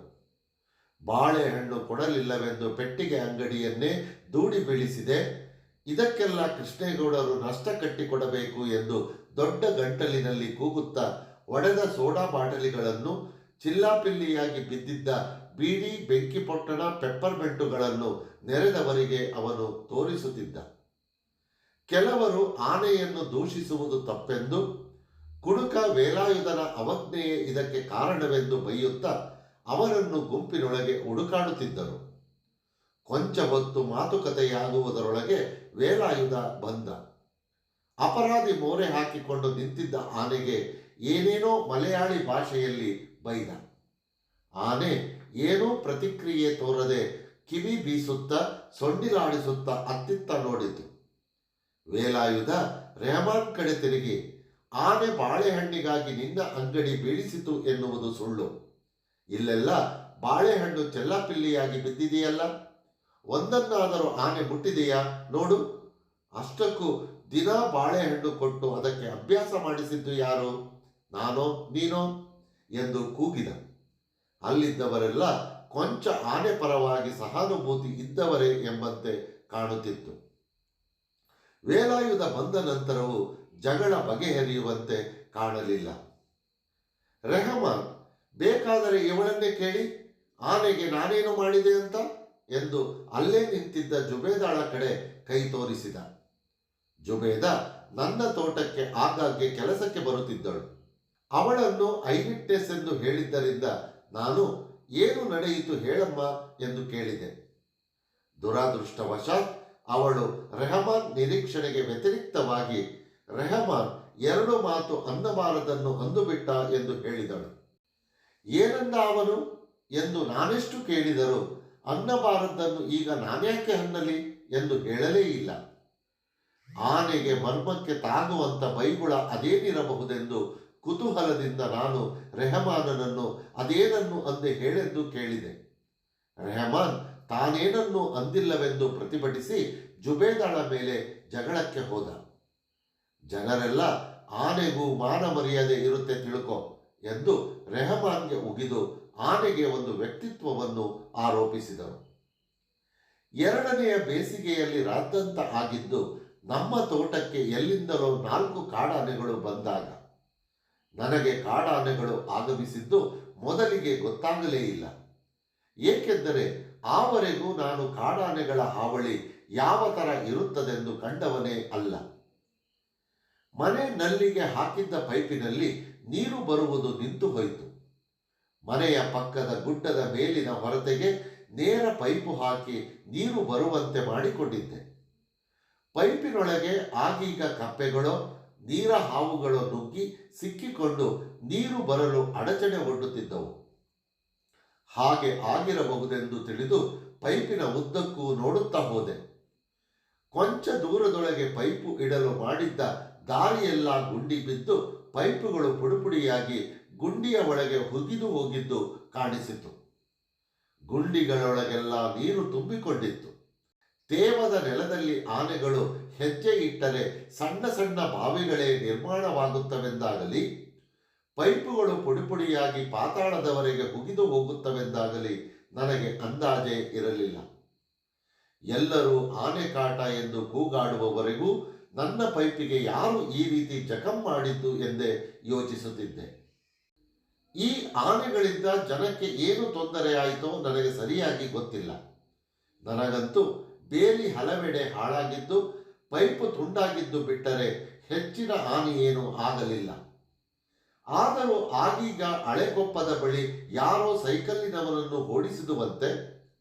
ಬಾಳೆಹಣ್ಣು ಕೊಡಲಿಲ್ಲವೆಂದು ಪೆಟ್ಟಿಗೆ ಅಂಗಡಿಯನ್ನೇ ದೂಡಿ ಬೀಳಿಸಿದೆ, ಇದಕ್ಕೆಲ್ಲ ಕೃಷ್ಣೇಗೌಡರು ನಷ್ಟ ಕಟ್ಟಿಕೊಡಬೇಕು ಎಂದು ದೊಡ್ಡ ಗಂಟಲಿನಲ್ಲಿ ಕೂಗುತ್ತಾ ಒಡೆದ ಸೋಡಾ ಬಾಟಲಿಗಳನ್ನು, ಚಿಲ್ಲಾಪಿಲ್ಲಿಯಾಗಿ ಬಿದ್ದಿದ್ದ ಬೀಡಿ, ಬೆಂಕಿಪೊಟ್ಟಣ, ಪೆಪ್ಪರ್ಮೆಂಟುಗಳನ್ನು ನೆರೆದವರಿಗೆ ಅವನು ತೋರಿಸುತ್ತಿದ್ದ. ಕೆಲವರು ಆನೆಯನ್ನು ದೂಷಿಸುವುದು ತಪ್ಪೆಂದು, ಕುಡುಕ ವೇಲಾಯುಧನ ಅವಜ್ಞೆಯೇ ಇದಕ್ಕೆ ಕಾರಣವೆಂದು ಬೈಯುತ್ತಾ ಅವರನ್ನು ಗುಂಪಿನೊಳಗೆ ಹುಡುಕಾಡುತ್ತಿದ್ದರು. ಕೊಂಚ ಹೊತ್ತು ಮಾತುಕತೆಯಾಗುವುದರೊಳಗೆ ವೇಲಾಯುಧ ಬಂದ. ಅಪರಾಧಿ ಮೋರೆ ಹಾಕಿಕೊಂಡು ನಿಂತಿದ್ದ ಆನೆಗೆ ಏನೇನೋ ಮಲಯಾಳಿ ಭಾಷೆಯಲ್ಲಿ ಬೈದ. ಆನೆ ಏನೂ ಪ್ರತಿಕ್ರಿಯೆ ತೋರದೆ ಕಿವಿ ಬೀಸುತ್ತಾ ಸೊಂಡಿಲಾಡಿಸುತ್ತಾ ಅತ್ತಿತ್ತ ನೋಡಿತು. ವೇಲಾಯುಧ ರೆಹಮಾನ್ ಕಡೆ ತಿರುಗಿ, ಆನೆ ಬಾಳೆಹಣ್ಣಿಗಾಗಿ ನಿನ್ನ ಅಂಗಡಿ ಬೀಳಿಸಿತು ಎನ್ನುವುದು ಸುಳ್ಳು. ಇಲ್ಲೆಲ್ಲ ಬಾಳೆಹಣ್ಣು ಚೆಲ್ಲಾಪಿಲ್ಲಿಯಾಗಿ ಬಿದ್ದಿದೆಯಲ್ಲ, ಒಂದನ್ನಾದರೂ ಆನೆ ಮುಟ್ಟಿದೆಯಾ ನೋಡು. ಅಷ್ಟಕ್ಕೂ ದಿನ ಬಾಳೆಹಣ್ಣು ಕೊಟ್ಟು ಅದಕ್ಕೆ ಅಭ್ಯಾಸ ಮಾಡಿಸಿದ್ದು ಯಾರು, ನಾನೋ ನೀನೋ ಎಂದು ಕೂಗಿದ. ಅಲ್ಲಿದ್ದವರೆಲ್ಲ ಕೊಂಚ ಆನೆ ಪರವಾಗಿ ಸಹಾನುಭೂತಿ ಇದ್ದವರೇ ಎಂಬಂತೆ ಕಾಣುತ್ತಿತ್ತು. ವೇಲಾಯುಧ ಬಂದ ನಂತರವೂ ಜಗಳ ಬಗೆಹರಿಯುವಂತೆ ಕಾಣಲಿಲ್ಲ. ರೆಹಮಾನ್ ಬೇಕಾದರೆ ಇವಳನ್ನೇ ಕೇಳಿ, ಆನೆಗೆ ನಾನೇನು ಮಾಡಿದೆ ಅಂತ ಎಂದು ಅಲ್ಲೇ ನಿಂತಿದ್ದ ಜುಬೇದಾಳ ಕಡೆ ಕೈ ತೋರಿಸಿದ. ಜುಬೇದ ನನ್ನ ತೋಟಕ್ಕೆ ಆಗಾಗ್ಗೆ ಕೆಲಸಕ್ಕೆ ಬರುತ್ತಿದ್ದಳು. ಅವಳನ್ನು ಐ ವಿಟ್ನೆಸ್ ಎಂದು ಹೇಳಿದ್ದರಿಂದ ನಾನು ಏನು ನಡೆಯಿತು ಹೇಳಮ್ಮ ಎಂದು ಕೇಳಿದೆ. ದುರಾದೃಷ್ಟವಶಾತ್ ಅವಳು ರೆಹಮಾನ್ ನಿರೀಕ್ಷಣೆಗೆ ವ್ಯತಿರಿಕ್ತವಾಗಿ ರೆಹಮಾನ್ 2 ಮಾತು ಅನ್ನಬಾರದನ್ನು ಅಂದುಬಿಟ್ಟ ಎಂದು ಹೇಳಿದಳು. ಏನಂದ ಅವನು ಎಂದು ನಾನೆಷ್ಟು ಕೇಳಿದರೂ ಅನ್ನಬಾರದನ್ನು ಈಗ ನಾನ್ಯಾಕೆ ಅನ್ನಲಿ ಎಂದು ಹೇಳಲೇ ಇಲ್ಲ. ಆನೆಗೆ ಮರ್ಮಕ್ಕೆ ತಾಗುವಂತ ಬೈಗುಳ ಅದೇನಿರಬಹುದೆಂದು ಕುತೂಹಲದಿಂದ ನಾನು ರೆಹಮಾನನನ್ನು ಅದೇನನ್ನು ಅಂದೆ ಹೇಳೆಂದು ಕೇಳಿದೆ. ರೆಹಮಾನ್ ತಾನೇನನ್ನು ಅಂದಿಲ್ಲವೆಂದು ಪ್ರತಿಭಟಿಸಿ ಜುಬೇದಾಳ ಮೇಲೆ ಜಗಳಕ್ಕೆ ಹೋದ. ಜನರೆಲ್ಲ ಆನೆಗೂ ಮಾನ ಮರ್ಯಾದೆ ಇರುತ್ತೆ ತಿಳ್ಕೊ ಎಂದು ರೆಹಮಾನ್ಗೆ ಉಗಿದು ಆನೆಗೆ ಒಂದು ವ್ಯಕ್ತಿತ್ವವನ್ನು ಆರೋಪಿಸಿದರು. 2ನೆಯ ಬೇಸಿಗೆಯಲ್ಲಿ ರಾದ್ದಂತ ಆಗಿದ್ದು ನಮ್ಮ ತೋಟಕ್ಕೆ ಎಲ್ಲಿಂದಲೋ 4 ಕಾಡಾನೆಗಳು ಬಂದಾಗ. ನನಗೆ ಕಾಡಾನೆಗಳು ಆಗಮಿಸಿದ್ದು ಮೊದಲಿಗೆ ಗೊತ್ತಾಗಲೇ ಇಲ್ಲ. ಏಕೆಂದರೆ ಆವರೆಗೂ ನಾನು ಕಾಡಾನೆಗಳ ಹಾವಳಿ ಯಾವ ತರ ಇರುತ್ತದೆಂದು ಕಂಡವನೇ ಅಲ್ಲ. ಮನೆ ನಲ್ಲಿಗೆ ಹಾಕಿದ್ದ ಪೈಪಿನಲ್ಲಿ ನೀರು ಬರುವುದು ನಿಂತು ಹೋಯಿತು. ಮನೆಯ ಪಕ್ಕದ ಗುಡ್ಡದ ಮೇಲಿನ ಹೊರತೆಗೆ ನೇರ ಪೈಪು ಹಾಕಿ ನೀರು ಬರುವಂತೆ ಮಾಡಿಕೊಂಡಿದ್ದೆ. ಪೈಪಿನೊಳಗೆ ಆಗೀಗ ಕಪ್ಪೆಗಳೋ ನೀರ ಹಾವುಗಳು ನುಗ್ಗಿ ಸಿಕ್ಕಿಕೊಂಡು ನೀರು ಬರಲು ಅಡಚಣೆ ಒಡ್ಡುತ್ತಿದ್ದವು. ಹಾಗೆ ಆಗಿರಬಹುದೆಂದು ತಿಳಿದು ಪೈಪಿನ ಉದ್ದಕ್ಕೂ ನೋಡುತ್ತಾ ಹೋದೆ. ಕೊಂಚ ದೂರದೊಳಗೆ ಪೈಪು ಇಡಲು ಮಾಡಿದ್ದ ದಾರಿಯೆಲ್ಲ ಗುಂಡಿ ಬಿದ್ದು ಪೈಪುಗಳು ಪುಡಿಪುಡಿಯಾಗಿ ಗುಂಡಿಯ ಒಳಗೆ ಹುಗಿದು ಹೋಗಿದ್ದು ಕಾಣಿಸಿತು. ಗುಂಡಿಗಳೊಳಗೆಲ್ಲ ನೀರು ತುಂಬಿಕೊಂಡಿತ್ತು. ತೇವದ ನೆಲದಲ್ಲಿ ಆನೆಗಳು ಹೆಜ್ಜೆ ಇಟ್ಟರೆ ಸಣ್ಣ ಸಣ್ಣ ಬಾವಿಗಳೇ ನಿರ್ಮಾಣವಾಗುತ್ತವೆಂದಾಗಲಿ, ಪೈಪುಗಳು ಪುಡಿಪುಡಿಯಾಗಿ ಪಾತಾಳದವರೆಗೆ ಹುಗಿದು ಹೋಗುತ್ತವೆಂದಾಗಲಿ ನನಗೆ ಅಂದಾಜೇ ಇರಲಿಲ್ಲ. ಎಲ್ಲರೂ ಆನೆ ಕಾಟ ಎಂದು ಕೂಗಾಡುವವರೆಗೂ ನನ್ನ ಪೈಪಿಗೆ ಯಾರು ಈ ರೀತಿ ಜಖಂ ಮಾಡಿದ್ದು ಎಂದೇ ಯೋಚಿಸುತ್ತಿದ್ದೆ. ಈ ಆನೆಗಳಿಂದ ಜನಕ್ಕೆ ಏನು ತೊಂದರೆ ಆಯಿತೋ ನನಗೆ ಸರಿಯಾಗಿ ಗೊತ್ತಿಲ್ಲ. ನನಗಂತೂ ಬೇಲಿ ಹಲವೆಡೆ ಹಾಳಾಗಿದ್ದು ಪೈಪು ತುಂಡಾಗಿದ್ದು ಬಿಟ್ಟರೆ ಹೆಚ್ಚಿನ ಹಾನಿಯೇನೂ ಆಗಲಿಲ್ಲ. ಆದರೂ ಆಗೀಗ ಹಳೆಕೊಪ್ಪದ ಬಳಿ ಯಾರೋ ಸೈಕಲ್ಲಿನವನನ್ನು ಓಡಿಸಿದುವಂತೆ,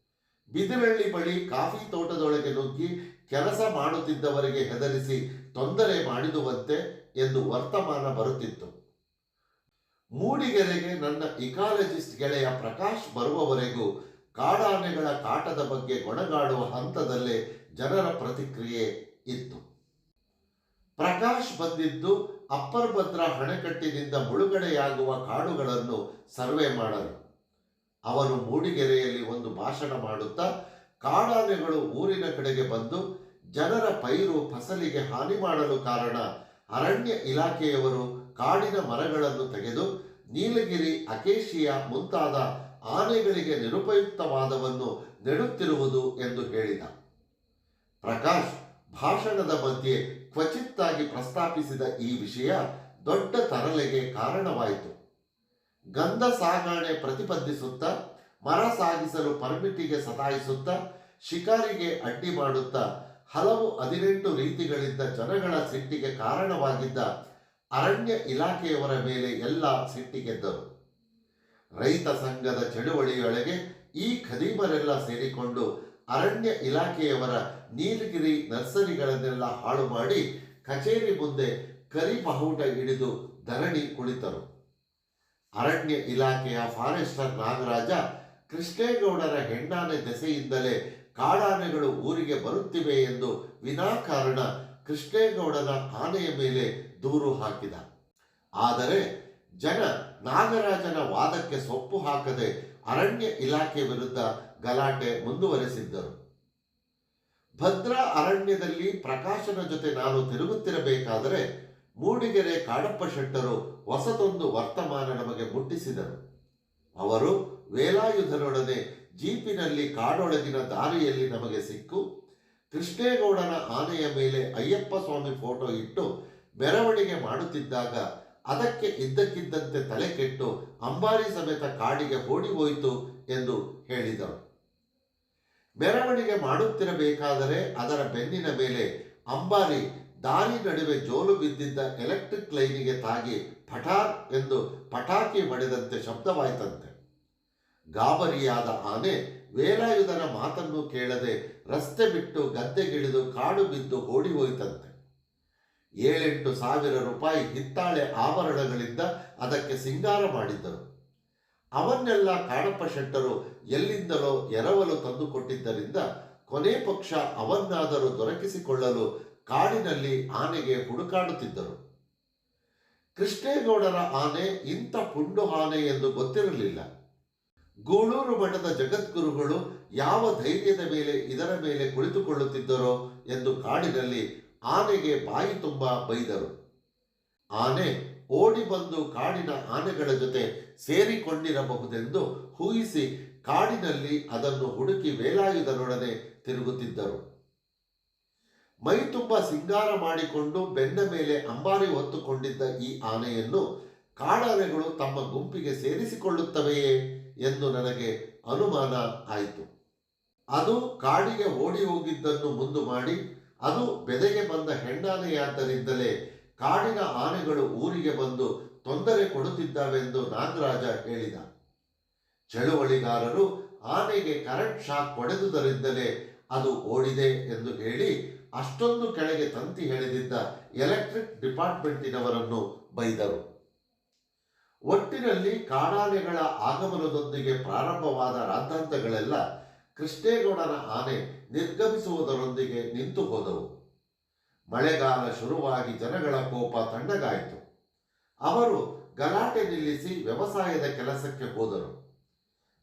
ಬಿದಿರಳ್ಳಿ ಬಳಿ ಕಾಫಿ ತೋಟದೊಳಗೆ ನುಗ್ಗಿ ಕೆಲಸ ಮಾಡುತ್ತಿದ್ದವರಿಗೆ ಹೆದರಿಸಿ ತೊಂದರೆ ಮಾಡಿದುವಂತೆ ಎಂದು ವರ್ತಮಾನ ಬರುತ್ತಿತ್ತು. ಮೂಡಿಗೆರೆಗೆ ನನ್ನ ಇಕಾಲಜಿಸ್ಟ್ ಗೆಳೆಯ ಪ್ರಕಾಶ್ ಬರುವವರೆಗೂ ಕಾಡಾನೆಗಳ ಕಾಟದ ಬಗ್ಗೆ ಗೊಣಗಾಡುವ ಹಂತದಲ್ಲೇ ಜನರ ಪ್ರತಿಕ್ರಿಯೆ ಇತ್ತು. ಪ್ರಕಾಶ್ ಬಂದಿದ್ದು ಅಪ್ಪರ್ ಭದ್ರಾ ಅಣೆಕಟ್ಟಿನಿಂದ ಮುಳುಗಡೆಯಾಗುವ ಕಾಡುಗಳನ್ನು ಸರ್ವೆ ಮಾಡಲು. ಅವನು ಮೂಡಿಗೆರೆಯಲ್ಲಿ ಒಂದು ಭಾಷಣ ಮಾಡುತ್ತಾ ಕಾಡಾನೆಗಳು ಊರಿನ ಕಡೆಗೆ ಬಂದು ಜನರ ಪೈರು ಫಸಲಿಗೆ ಹಾನಿ ಮಾಡಲು ಕಾರಣ ಅರಣ್ಯ ಇಲಾಖೆಯವರು ಕಾಡಿನ ಮರಗಳನ್ನು ತೆಗೆದು ನೀಲಗಿರಿ, ಅಕೇಶಿಯಾ ಮುಂತಾದ ಆನೆಗಳಿಗೆ ನಿರುಪಯುಕ್ತವಾದವನ್ನು ನೆಡುತ್ತಿರುವುದು ಎಂದು ಹೇಳಿದ. ಪ್ರಕಾಶ್ ಭಾಷಣದ ಮಧ್ಯೆ ಕ್ವಚಿತ್ತಾಗಿ ಪ್ರಸ್ತಾಪಿಸಿದ ಈ ವಿಷಯ ದೊಡ್ಡ ತರಲೆಗೆ ಕಾರಣವಾಯಿತು. ಗಂಧ ಸಾಗಾಣೆ ಪ್ರತಿಬಂಧಿಸುತ್ತಾ, ಮರ ಸಾಗಿಸಲು ಪರ್ಮಿಟಿಗೆ ಸತಾಯಿಸುತ್ತಾ, ಶಿಕಾರಿಗೆ ಅಡ್ಡಿ ಮಾಡುತ್ತಾ ಹಲವು 18 ರೀತಿಗಳಿಂದ ಜನಗಳ ಸಿಟ್ಟಿಗೆ ಕಾರಣವಾಗಿದ್ದ ಅರಣ್ಯ ಇಲಾಖೆಯವರ ಮೇಲೆ ಎಲ್ಲ ಸಿಟ್ಟಿಗೆದ್ದರು. ರೈತ ಸಂಘದ ಚಳುವಳಿಯೊಳಗೆ ಈ ಖದೀಮರೆಲ್ಲ ಸೇರಿಕೊಂಡು ಅರಣ್ಯ ಇಲಾಖೆಯವರ ನೀಲಗಿರಿ ನರ್ಸರಿಗಳನ್ನೆಲ್ಲ ಹಾಳು ಮಾಡಿ ಕಚೇರಿ ಮುಂದೆ ಕರಿ ಬಾವುಟ ಹಿಡಿದು ಧರಣಿ ಕುಳಿತರು. ಅರಣ್ಯ ಇಲಾಖೆಯ ಫಾರೆಸ್ಟರ್ ನಾಗರಾಜ ಕೃಷ್ಣೇಗೌಡರ ಹೆಣ್ಣಾನೆ ದೆಸೆಯಿಂದಲೇ ಕಾಡಾನೆಗಳು ಊರಿಗೆ ಬರುತ್ತಿವೆ ಎಂದು ವಿನಾಕಾರಣ ಕೃಷ್ಣೇಗೌಡನ ಆನೆಯ ಮೇಲೆ ದೂರು ಹಾಕಿದ. ಆದರೆ ಜನ ನಾಗರಾಜನ ವಾದಕ್ಕೆ ಸೊಪ್ಪು ಹಾಕದೆ ಅರಣ್ಯ ಇಲಾಖೆ ವಿರುದ್ಧ ಗಲಾಟೆ ಮುಂದುವರೆಸಿದ್ದರು. ಭದ್ರಾ ಅರಣ್ಯದಲ್ಲಿ ಪ್ರಕಾಶನ ಜೊತೆ ನಾನು ತಿರುಗುತ್ತಿರಬೇಕಾದರೆ ಮೂಡಿಗೆರೆ ಕಾಡಪ್ಪ ಶೆಟ್ಟರು ಹೊಸದೊಂದು ವರ್ತಮಾನ ನಮಗೆ ಮುಟ್ಟಿಸಿದರು. ಅವರು ವೇಲಾಯುಧನೊಡನೆ ಜೀಪಿನಲ್ಲಿ ಕಾಡೊಳಗಿನ ದಾರಿಯಲ್ಲಿ ನಮಗೆ ಸಿಕ್ಕು ಕೃಷ್ಣೇಗೌಡನ ಆನೆಯ ಮೇಲೆ ಅಯ್ಯಪ್ಪ ಸ್ವಾಮಿ ಫೋಟೋ ಇಟ್ಟು ಮೆರವಣಿಗೆ ಮಾಡುತ್ತಿದ್ದಾಗ ಅದಕ್ಕೆ ಇದ್ದಕ್ಕಿದ್ದಂತೆ ತಲೆ ಕೆಟ್ಟು ಅಂಬಾರಿ ಸಮೇತ ಕಾಡಿಗೆ ಓಡಿ ಹೋಯಿತು ಎಂದು ಹೇಳಿದರು. ಮೆರವಣಿಗೆ ಮಾಡುತ್ತಿರಬೇಕಾದರೆ ಅದರ ಬೆನ್ನಿನ ಮೇಲೆ ಅಂಬಾರಿ ದಾರಿ ನಡುವೆ ಜೋಲು ಬಿದ್ದಿದ್ದ ಎಲೆಕ್ಟ್ರಿಕ್ ಲೈನಿಗೆ ತಾಗಿ ಪಠಾರ್ ಎಂದು ಪಟಾಕಿ ಮಡಿದಂತೆ ಶಬ್ದವಾಯ್ತಂತೆ. ಗಾಬರಿಯಾದ ಆನೆ ವೇಲಾಯುಧನ ಮಾತನ್ನು ಕೇಳದೆ ರಸ್ತೆ ಬಿಟ್ಟು ಗದ್ದೆಗಿಳಿದು ಕಾಡು ಬಿದ್ದು ಓಡಿ ಹೋಯಿತಂತೆ. 7-8 ಸಾವಿರ ರೂಪಾಯಿ ಹಿತ್ತಾಳೆ ಆಭರಣಗಳಿಂದ ಅದಕ್ಕೆ ಸಿಂಗಾರ ಮಾಡಿದ್ದರು. ಅವನ್ನೆಲ್ಲ ಕಾಡಪ್ಪ ಶೆಟ್ಟರು ಎಲ್ಲಿಂದಲೋ ಎರವಲು ತಂದುಕೊಟ್ಟಿದ್ದರಿಂದ ಕೊನೆ ಪಕ್ಷ ಅವನ್ನಾದರೂ ದೊರಕಿಸಿಕೊಳ್ಳಲು ಕಾಡಿನಲ್ಲಿ ಆನೆಗೆ ಹುಡುಕಾಡುತ್ತಿದ್ದರು. ಕೃಷ್ಣೇಗೌಡರ ಆನೆ ಇಂಥ ಪುಂಡು ಆನೆ ಎಂದು ಗೊತ್ತಿರಲಿಲ್ಲ. ಗೂಳೂರು ಮಠದ ಜಗದ್ಗುರುಗಳು ಯಾವ ಧೈರ್ಯದ ಮೇಲೆ ಇದರ ಮೇಲೆ ಕುಳಿತುಕೊಳ್ಳುತ್ತಿದ್ದರೋ ಎಂದು ಕಾಡಿನಲ್ಲಿ ಆನೆಗೆ ಬಾಯಿ ತುಂಬ ಬೈದರು. ಆನೆ ಓಡಿ ಬಂದು ಕಾಡಿನ ಆನೆಗಳ ಜೊತೆ ಸೇರಿಕೊಂಡಿರಬಹುದೆಂದು ಊಹಿಸಿ ಕಾಡಿನಲ್ಲಿ ಅದನ್ನು ಹುಡುಕಿ ವೇಲಾಯುಧನೊಡನೆ ತಿರುಗುತ್ತಿದ್ದರು. ಮೈ ತುಂಬ ಸಿಂಗಾರ ಮಾಡಿಕೊಂಡು ಬೆನ್ನ ಮೇಲೆ ಅಂಬಾರಿ ಹೊತ್ತುಕೊಂಡಿದ್ದ ಈ ಆನೆಯನ್ನು ಕಾಡಾನೆಗಳು ತಮ್ಮ ಗುಂಪಿಗೆ ಸೇರಿಸಿಕೊಳ್ಳುತ್ತವೆಯೇ ಎಂದು ನನಗೆ ಅನುಮಾನ ಆಯಿತು. ಅದು ಕಾಡಿಗೆ ಓಡಿ ಹೋಗಿದ್ದನ್ನು ಮುಂದು ಮಾಡಿ ಅದು ಬೆದೆಗೆ ಬಂದ ಹೆಣ್ಣಾನೆಯಾದ್ದರಿಂದಲೇ ಕಾಡಿನ ಆನೆಗಳು ಊರಿಗೆ ಬಂದು ತೊಂದರೆ ಕೊಡುತ್ತಿದ್ದಾವೆಂದು ನಾಗರಾಜ ಹೇಳಿದ. ಚಳುವಳಿಗಾರರು ಆನೆಗೆ ಕರೆಂಟ್ ಶಾಕ್ ಹೊಡೆದುದರಿಂದಲೇ ಅದು ಓಡಿದೆ ಎಂದು ಹೇಳಿ ಅಷ್ಟೊಂದು ಕೆಳಗೆ ತಂತಿ ಎಳೆದಿದ್ದ ಎಲೆಕ್ಟ್ರಿಕ್ ಡಿಪಾರ್ಟ್ಮೆಂಟಿನವರನ್ನು ಬೈದರು. ಒಟ್ಟಿನಲ್ಲಿ ಕಾಡಾನೆಗಳ ಆಗಮನದೊಂದಿಗೆ ಪ್ರಾರಂಭವಾದ ರಾದ್ಧಾಂತಗಳೆಲ್ಲ ಕೃಷ್ಣೇಗೌಡನ ಆನೆ ನಿರ್ಗಮಿಸುವುದರೊಂದಿಗೆ ನಿಂತು ಹೋದವು. ಮಳೆಗಾಲ ಶುರುವಾಗಿ ಜನಗಳ ಕೋಪ ತಣ್ಣಗಾಯಿತು. ಅವರು ಗಲಾಟೆ ನಿಲ್ಲಿಸಿ ವ್ಯವಸಾಯದ ಕೆಲಸಕ್ಕೆ ಹೋದರು.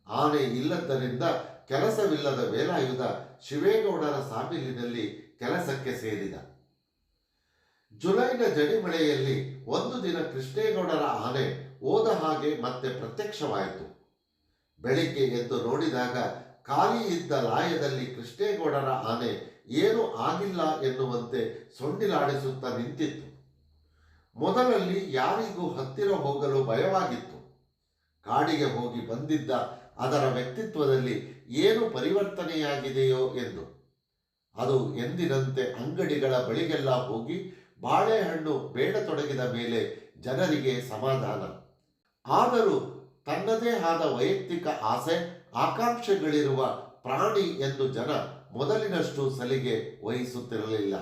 ಆನೆ ಇಲ್ಲದ್ದರಿಂದ ಕೆಲಸವಿಲ್ಲದ ವೇಲಾಯುಧ ಶಿವೇಗೌಡರ ಸಾಮಿಲಿನಲ್ಲಿ ಕೆಲಸಕ್ಕೆ ಸೇರಿದ. ಜುಲೈನ ಜಡಿಮಳೆಯಲ್ಲಿ ಒಂದು ದಿನ ಕೃಷ್ಣೇಗೌಡರ ಆನೆ ಹೋದ ಹಾಗೆ ಮತ್ತೆ ಪ್ರತ್ಯಕ್ಷವಾಯಿತು. ಬೆಳಿಗ್ಗೆ ಎದ್ದು ನೋಡಿದಾಗ ಖಾಲಿ ಇದ್ದ ಲಾಯದಲ್ಲಿ ಕೃಷ್ಣೇಗೌಡರ ಆನೆ ಏನೂ ಆಗಿಲ್ಲ ಎನ್ನುವಂತೆ ಸೊಂಡಿಲಾಡಿಸುತ್ತಾ ನಿಂತಿತ್ತು. ಮೊದಲಲ್ಲಿ ಯಾರಿಗೂ ಹತ್ತಿರ ಹೋಗಲು ಭಯವಾಗಿತ್ತು. ಕಾಡಿಗೆ ಹೋಗಿ ಬಂದಿದ್ದ ಅದರ ವ್ಯಕ್ತಿತ್ವದಲ್ಲಿ ಏನು ಪರಿವರ್ತನೆಯಾಗಿದೆಯೋ ಎಂದು. ಅದು ಎಂದಿನಂತೆ ಅಂಗಡಿಗಳ ಬಳಿಗೆಲ್ಲ ಹೋಗಿ ಬಾಳೆಹಣ್ಣು ಬೇಡತೊಡಗಿದ ಮೇಲೆ ಜನರಿಗೆ ಸಮಾಧಾನ. ಆದರೂ ತನ್ನದೇ ಆದ ವೈಯಕ್ತಿಕ ಆಸೆ ಆಕಾಂಕ್ಷೆಗಳಿರುವ ಪ್ರಾಣಿ ಎಂದು ಜನ ಮೊದಲಿನಷ್ಟು ಸಲಿಗೆ ವಹಿಸುತ್ತಿರಲಿಲ್ಲ.